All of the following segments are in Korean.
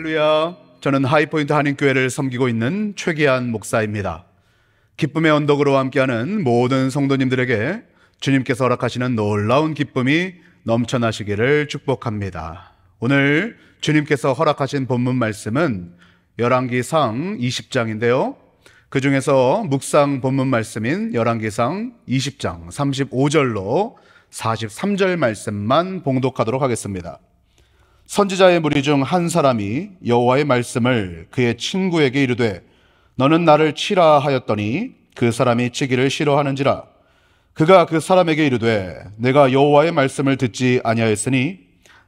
할렐루야. 저는 하이포인트 한인교회를 섬기고 있는 최기한 목사입니다. 기쁨의 언덕으로 함께하는 모든 성도님들에게 주님께서 허락하시는 놀라운 기쁨이 넘쳐나시기를 축복합니다. 오늘 주님께서 허락하신 본문 말씀은 열왕기상 20장인데요. 그 중에서 묵상 본문 말씀인 열왕기상 20장 35절로 43절 말씀만 봉독하도록 하겠습니다. 선지자의 무리 중 한 사람이 여호와의 말씀을 그의 친구에게 이르되 너는 나를 치라 하였더니 그 사람이 치기를 싫어하는지라. 그가 그 사람에게 이르되 내가 여호와의 말씀을 듣지 아니하였으니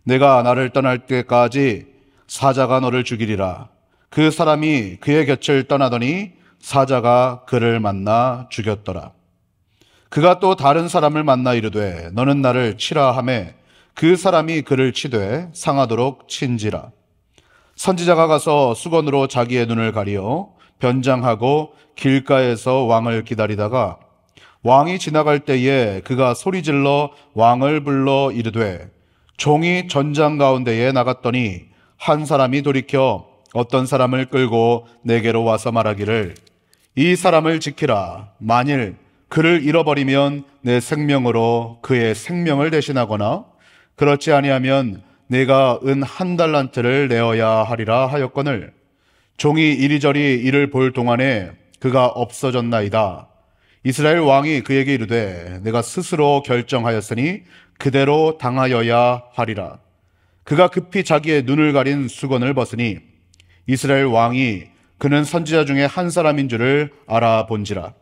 내가 나를 떠날 때까지 사자가 너를 죽이리라. 그 사람이 그의 곁을 떠나더니 사자가 그를 만나 죽였더라. 그가 또 다른 사람을 만나 이르되 너는 나를 치라 하매 그 사람이 그를 치되 상하도록 친지라. 선지자가 가서 수건으로 자기의 눈을 가리어 변장하고 길가에서 왕을 기다리다가 왕이 지나갈 때에 그가 소리질러 왕을 불러 이르되 종이 전장 가운데에 나갔더니 한 사람이 돌이켜 어떤 사람을 끌고 내게로 와서 말하기를 이 사람을 지키라. 만일 그를 잃어버리면 내 생명으로 그의 생명을 대신하거나 그렇지 아니하면 내가 은 1달란트를 내어야 하리라 하였거늘 종이 이리저리 이를 볼 동안에 그가 없어졌나이다. 이스라엘 왕이 그에게 이르되 내가 스스로 결정하였으니 그대로 당하여야 하리라. 그가 급히 자기의 눈을 가린 수건을 벗으니 이스라엘 왕이 그는 선지자 중에 한 사람인 줄을 알아본지라.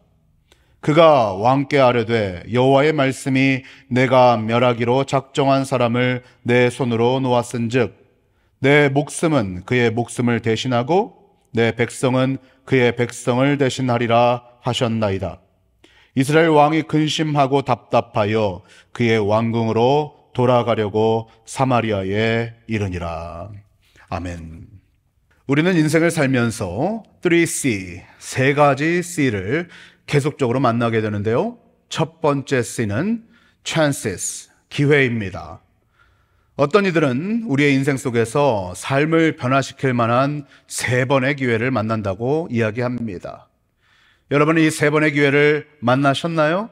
그가 왕께 아뢰되 여호와의 말씀이 내가 멸하기로 작정한 사람을 내 손으로 놓았은즉 내 목숨은 그의 목숨을 대신하고 내 백성은 그의 백성을 대신하리라 하셨나이다. 이스라엘 왕이 근심하고 답답하여 그의 왕궁으로 돌아가려고 사마리아에 이르니라. 아멘. 우리는 인생을 살면서 3C, 세 가지 C를 계속적으로 만나게 되는데요. 첫 번째 C는 chances, 기회입니다. 어떤 이들은 우리의 인생 속에서 삶을 변화시킬 만한 3번의 기회를 만난다고 이야기합니다. 여러분은 이 3번의 기회를 만나셨나요?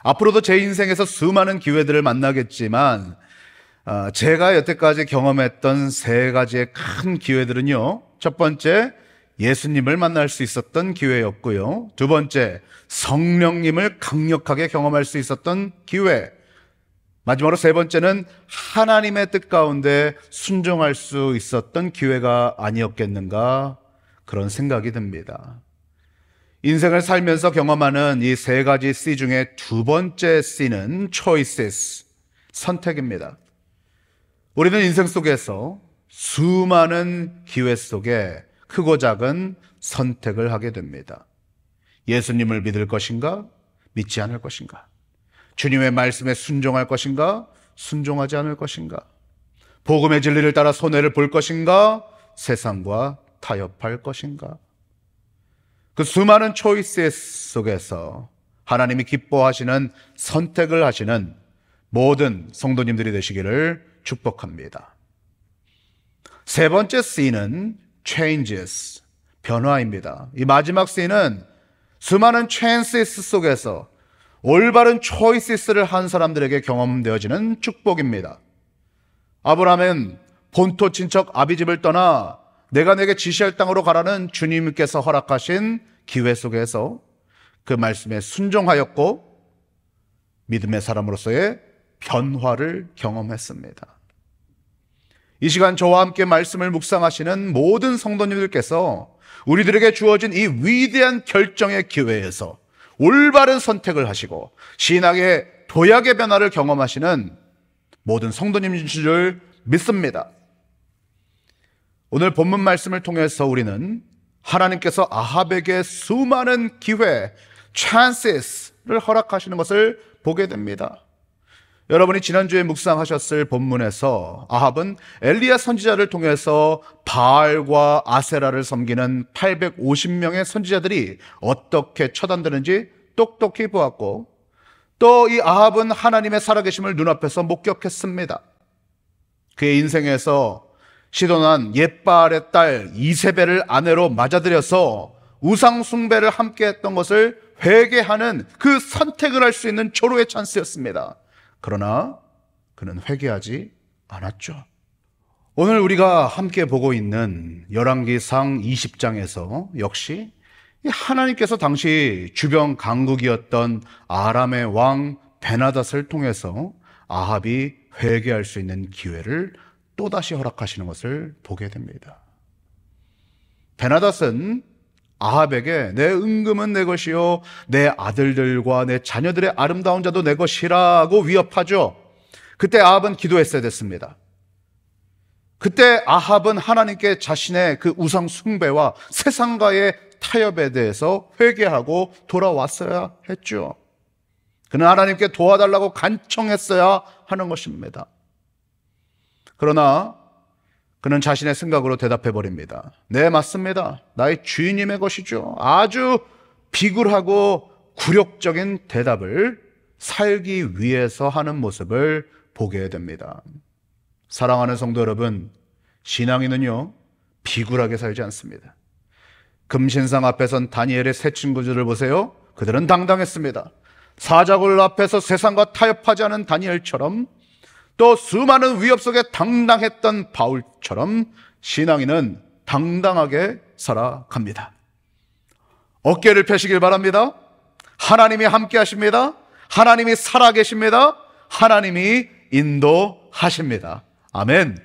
앞으로도 제 인생에서 수많은 기회들을 만나겠지만 제가 여태까지 경험했던 3가지의 큰 기회들은요, 첫 번째 예수님을 만날 수 있었던 기회였고요. 두 번째, 성령님을 강력하게 경험할 수 있었던 기회. 마지막으로 세 번째는 하나님의 뜻 가운데 순종할 수 있었던 기회가 아니었겠는가, 그런 생각이 듭니다. 인생을 살면서 경험하는 이 3가지 C 중에 두 번째 C는 choices, 선택입니다. 우리는 인생 속에서 수많은 기회 속에 크고 작은 선택을 하게 됩니다. 예수님을 믿을 것인가? 믿지 않을 것인가? 주님의 말씀에 순종할 것인가? 순종하지 않을 것인가? 복음의 진리를 따라 손해를 볼 것인가? 세상과 타협할 것인가? 그 수많은 초이스 속에서 하나님이 기뻐하시는 선택을 하시는 모든 성도님들이 되시기를 축복합니다. 세 번째 C는 changes, 변화입니다. 이 마지막 C는 수많은 chances 속에서 올바른 choices를 한 사람들에게 경험되어지는 축복입니다. 아브라함은 본토 친척 아비집을 떠나 내가 내게 지시할 땅으로 가라는 주님께서 허락하신 기회 속에서 그 말씀에 순종하였고 믿음의 사람으로서의 변화를 경험했습니다. 이 시간 저와 함께 말씀을 묵상하시는 모든 성도님들께서 우리들에게 주어진 이 위대한 결정의 기회에서 올바른 선택을 하시고 신앙의 도약의 변화를 경험하시는 모든 성도님인 줄 믿습니다. 오늘 본문 말씀을 통해서 우리는 하나님께서 아합에게 수많은 기회, chances를 허락하시는 것을 보게 됩니다. 여러분이 지난주에 묵상하셨을 본문에서 아합은 엘리야 선지자를 통해서 바알과 아세라를 섬기는 850명의 선지자들이 어떻게 처단되는지 똑똑히 보았고, 또 이 아합은 하나님의 살아계심을 눈앞에서 목격했습니다. 그의 인생에서 시돈한 옛바알의 딸 이세벨을 아내로 맞아들여서 우상 숭배를 함께 했던 것을 회개하는 그 선택을 할 수 있는 절호의 찬스였습니다. 그러나 그는 회개하지 않았죠. 오늘 우리가 함께 보고 있는 열왕기상 20장에서 역시 하나님께서 당시 주변 강국이었던 아람의 왕 베나닷을 통해서 아합이 회개할 수 있는 기회를 또다시 허락하시는 것을 보게 됩니다. 베나닷은 아합에게 내 은금은 내 것이요 내 아들들과 내 자녀들의 아름다운 자도 내 것이라고 위협하죠. 그때 아합은 기도했어야 됐습니다. 그때 아합은 하나님께 자신의 그 우상 숭배와 세상과의 타협에 대해서 회개하고 돌아왔어야 했죠. 그는 하나님께 도와달라고 간청했어야 하는 것입니다. 그러나 그는 자신의 생각으로 대답해 버립니다. 네, 맞습니다. 나의 주인님의 것이죠. 아주 비굴하고 굴욕적인 대답을 살기 위해서 하는 모습을 보게 됩니다. 사랑하는 성도 여러분, 신앙인은요 비굴하게 살지 않습니다. 금신상 앞에 선 다니엘의 세 친구들을 보세요. 그들은 당당했습니다. 사자굴 앞에서 세상과 타협하지 않은 다니엘처럼, 또 수많은 위협 속에 당당했던 바울처럼 신앙인은 당당하게 살아갑니다. 어깨를 펴시길 바랍니다. 하나님이 함께 하십니다. 하나님이 살아계십니다. 하나님이 인도하십니다. 아멘.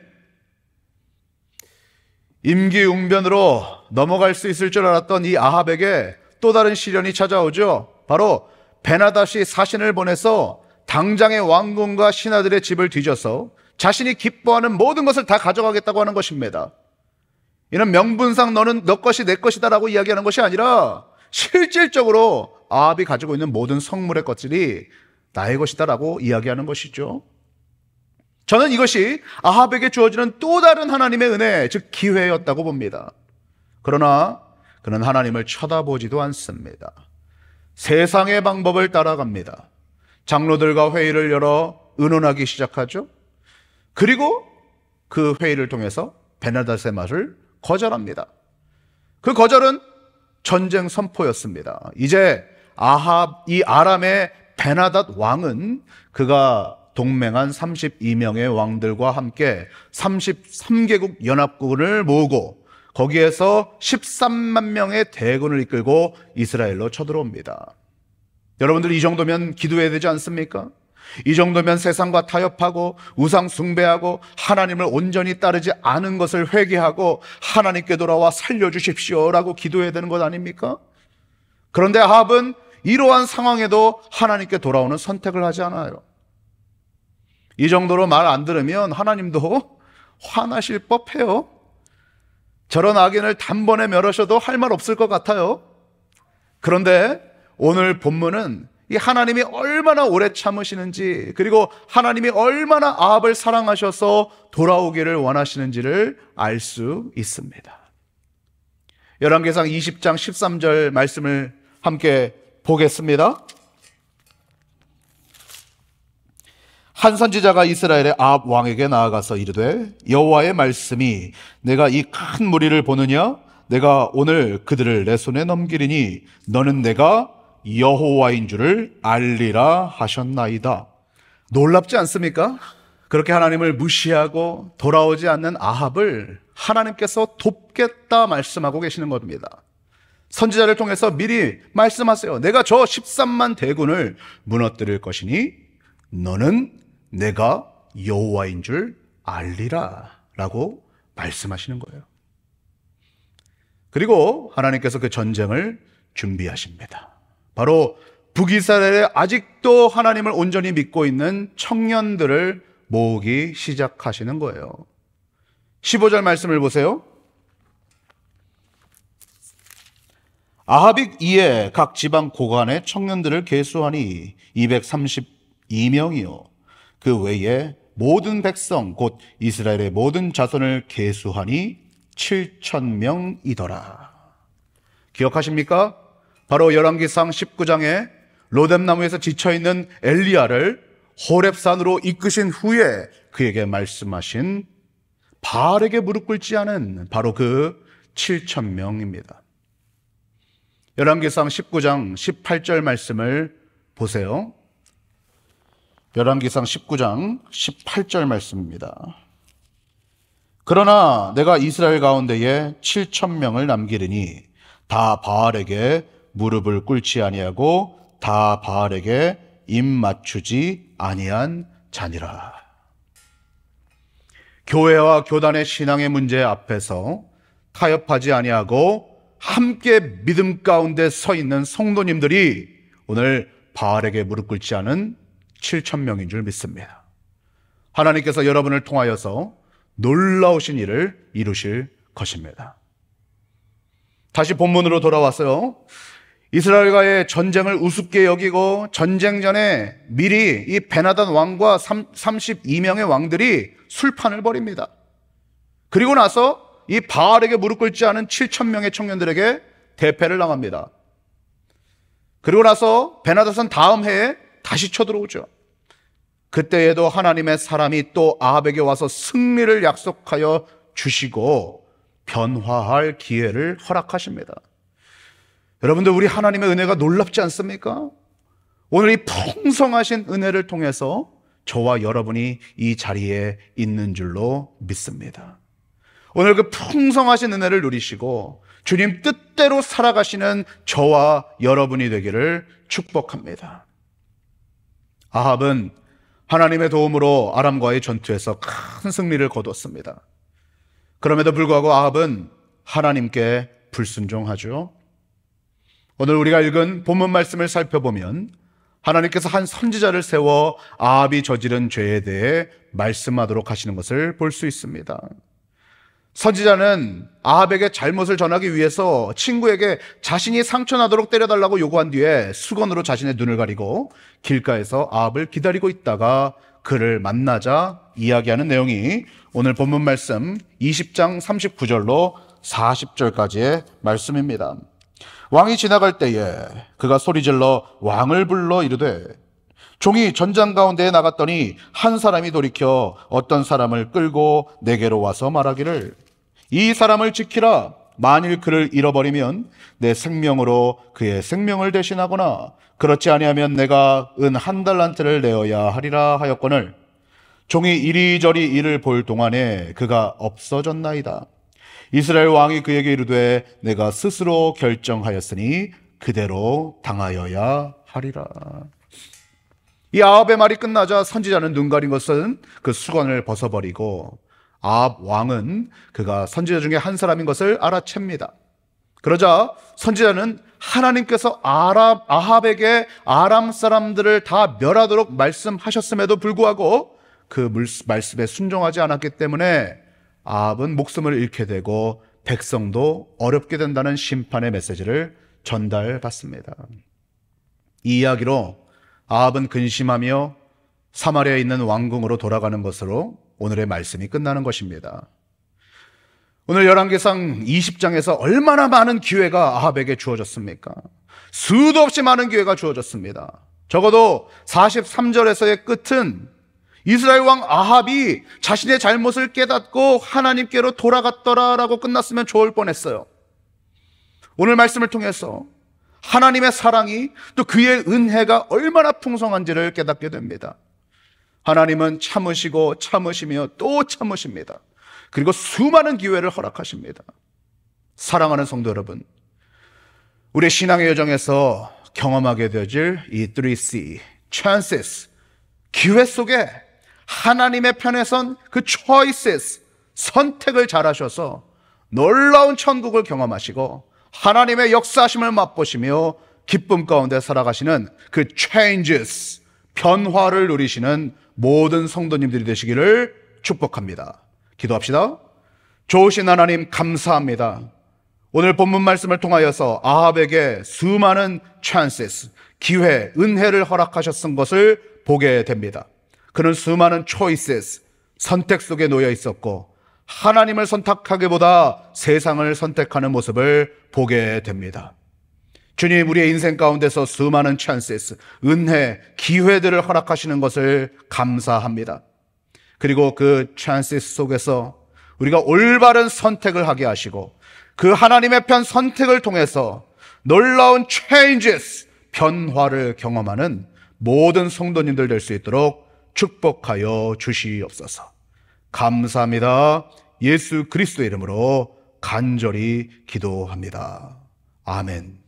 임기응변으로 넘어갈 수 있을 줄 알았던 이 아합에게 또 다른 시련이 찾아오죠. 바로 베나닷이 사신을 보내서 당장의 왕궁과 신하들의 집을 뒤져서 자신이 기뻐하는 모든 것을 다 가져가겠다고 하는 것입니다. 이는 명분상 너는 너 것이 내 것이다 라고 이야기하는 것이 아니라 실질적으로 아합이 가지고 있는 모든 성물의 것들이 나의 것이다 라고 이야기하는 것이죠. 저는 이것이 아합에게 주어지는 또 다른 하나님의 은혜, 즉 기회였다고 봅니다. 그러나 그는 하나님을 쳐다보지도 않습니다. 세상의 방법을 따라갑니다. 장로들과 회의를 열어 의논하기 시작하죠. 그리고 그 회의를 통해서 베나닷의 말을 거절합니다. 그 거절은 전쟁 선포였습니다. 이제 이 아람의 베나닷 왕은 그가 동맹한 32명의 왕들과 함께 33개국 연합군을 모으고 거기에서 13만 명의 대군을 이끌고 이스라엘로 쳐들어옵니다. 여러분들 이 정도면 기도해야 되지 않습니까? 이 정도면 세상과 타협하고 우상 숭배하고 하나님을 온전히 따르지 않은 것을 회개하고 하나님께 돌아와 살려주십시오라고 기도해야 되는 것 아닙니까? 그런데 아합은 이러한 상황에도 하나님께 돌아오는 선택을 하지 않아요. 이 정도로 말 안 들으면 하나님도 화나실 법해요. 저런 악인을 단번에 멸하셔도 할 말 없을 것 같아요. 그런데 오늘 본문은 이 하나님이 얼마나 오래 참으시는지, 그리고 하나님이 얼마나 아합을 사랑하셔서 돌아오기를 원하시는지를 알 수 있습니다. 열왕기상 20장 13절 말씀을 함께 보겠습니다. 한 선지자가 이스라엘의 아합 왕에게 나아가서 이르되 여호와의 말씀이 내가 이 큰 무리를 보느냐? 내가 오늘 그들을 내 손에 넘기리니 너는 내가 여호와인 줄을 알리라 하셨나이다. 놀랍지 않습니까? 그렇게 하나님을 무시하고 돌아오지 않는 아합을 하나님께서 돕겠다 말씀하고 계시는 겁니다. 선지자를 통해서 미리 말씀하세요. 내가 저 13만 대군을 무너뜨릴 것이니 너는 내가 여호와인 줄 알리라 라고 말씀하시는 거예요. 그리고 하나님께서 그 전쟁을 준비하십니다. 바로 북이스라엘에 아직도 하나님을 온전히 믿고 있는 청년들을 모으기 시작하시는 거예요. 15절 말씀을 보세요. 아합이 이에 각 지방 고관의 청년들을 계수하니 232명이요 그 외에 모든 백성 곧 이스라엘의 모든 자손을 계수하니 7,000명이더라. 기억하십니까? 바로 열왕기상 19장에 로뎀나무에서 지쳐있는 엘리야를 호렙산으로 이끄신 후에 그에게 말씀하신 바알에게 무릎 꿇지 않은 바로 그 7,000명입니다. 열왕기상 19장 18절 말씀을 보세요. 열왕기상 19장 18절 말씀입니다. 그러나 내가 이스라엘 가운데에 7,000명을 남기리니 다 바알에게 무릎을 꿇지 아니하고 다 바알에게 입 맞추지 아니한 자니라. 교회와 교단의 신앙의 문제 앞에서 타협하지 아니하고 함께 믿음 가운데 서 있는 성도님들이 오늘 바알에게 무릎 꿇지 않은 7,000명인 줄 믿습니다. 하나님께서 여러분을 통하여서 놀라우신 일을 이루실 것입니다. 다시 본문으로 돌아왔어요. 이스라엘과의 전쟁을 우습게 여기고 전쟁 전에 미리 이 베나단 왕과 32명의 왕들이 술판을 벌입니다. 그리고 나서 이 바알에게 무릎 꿇지 않은 7,000명의 청년들에게 대패를 당합니다. 그리고 나서 베나닷은 다음 해에 다시 쳐들어오죠. 그때에도 하나님의 사람이 또 아합에게 와서 승리를 약속하여 주시고 변화할 기회를 허락하십니다. 여러분들, 우리 하나님의 은혜가 놀랍지 않습니까? 오늘 이 풍성하신 은혜를 통해서 저와 여러분이 이 자리에 있는 줄로 믿습니다. 오늘 그 풍성하신 은혜를 누리시고 주님 뜻대로 살아가시는 저와 여러분이 되기를 축복합니다. 아합은 하나님의 도움으로 아람과의 전투에서 큰 승리를 거두었습니다. 그럼에도 불구하고 아합은 하나님께 불순종하죠. 오늘 우리가 읽은 본문 말씀을 살펴보면 하나님께서 한 선지자를 세워 아합이 저지른 죄에 대해 말씀하도록 하시는 것을 볼 수 있습니다. 선지자는 아합에게 잘못을 전하기 위해서 친구에게 자신이 상처나도록 때려달라고 요구한 뒤에 수건으로 자신의 눈을 가리고 길가에서 아합을 기다리고 있다가 그를 만나자 이야기하는 내용이 오늘 본문 말씀 20장 39절로 40절까지의 말씀입니다. 왕이 지나갈 때에 그가 소리질러 왕을 불러 이르되 종이 전장 가운데에 나갔더니 한 사람이 돌이켜 어떤 사람을 끌고 내게로 와서 말하기를 이 사람을 지키라. 만일 그를 잃어버리면 내 생명으로 그의 생명을 대신하거나 그렇지 아니하면 내가 은 1달란트를 내어야 하리라 하였거늘 종이 이리저리 이를 볼 동안에 그가 없어졌나이다. 이스라엘 왕이 그에게 이르되 내가 스스로 결정하였으니 그대로 당하여야 하리라. 이 아합의 말이 끝나자 선지자는 눈 가린 것은 그 수건을 벗어버리고 아합 왕은 그가 선지자 중에 한 사람인 것을 알아챕니다. 그러자 선지자는 하나님께서 아합에게 아람 사람들을 다 멸하도록 말씀하셨음에도 불구하고 그 말씀에 순종하지 않았기 때문에 아합은 목숨을 잃게 되고 백성도 어렵게 된다는 심판의 메시지를 전달받습니다. 이 이야기로 아합은 근심하며 사마리아에 있는 왕궁으로 돌아가는 것으로 오늘의 말씀이 끝나는 것입니다. 오늘 열왕기상 20장에서 얼마나 많은 기회가 아합에게 주어졌습니까? 수도 없이 많은 기회가 주어졌습니다. 적어도 43절에서의 끝은 이스라엘 왕 아합이 자신의 잘못을 깨닫고 하나님께로 돌아갔더라라고 끝났으면 좋을 뻔했어요. 오늘 말씀을 통해서 하나님의 사랑이 또 그의 은혜가 얼마나 풍성한지를 깨닫게 됩니다. 하나님은 참으시고 참으시며 또 참으십니다. 그리고 수많은 기회를 허락하십니다. 사랑하는 성도 여러분, 우리의 신앙의 여정에서 경험하게 되어질 이 3C, chances, 기회 속에 하나님의 편에 선 그 choices, 선택을 잘하셔서 놀라운 천국을 경험하시고 하나님의 역사하심을 맛보시며 기쁨 가운데 살아가시는 그 changes, 변화를 누리시는 모든 성도님들이 되시기를 축복합니다. 기도합시다. 좋으신 하나님 감사합니다. 오늘 본문 말씀을 통하여서 아합에게 수많은 chances, 기회, 은혜를 허락하셨던 것을 보게 됩니다. 그는 수많은 choices, 선택 속에 놓여 있었고 하나님을 선택하기보다 세상을 선택하는 모습을 보게 됩니다. 주님, 우리의 인생 가운데서 수많은 chances, 은혜, 기회들을 허락하시는 것을 감사합니다. 그리고 그 chances 속에서 우리가 올바른 선택을 하게 하시고 그 하나님의 편 선택을 통해서 놀라운 changes, 변화를 경험하는 모든 성도님들 될 수 있도록 축복하여 주시옵소서. 감사합니다. 예수 그리스도의 이름으로 간절히 기도합니다. 아멘.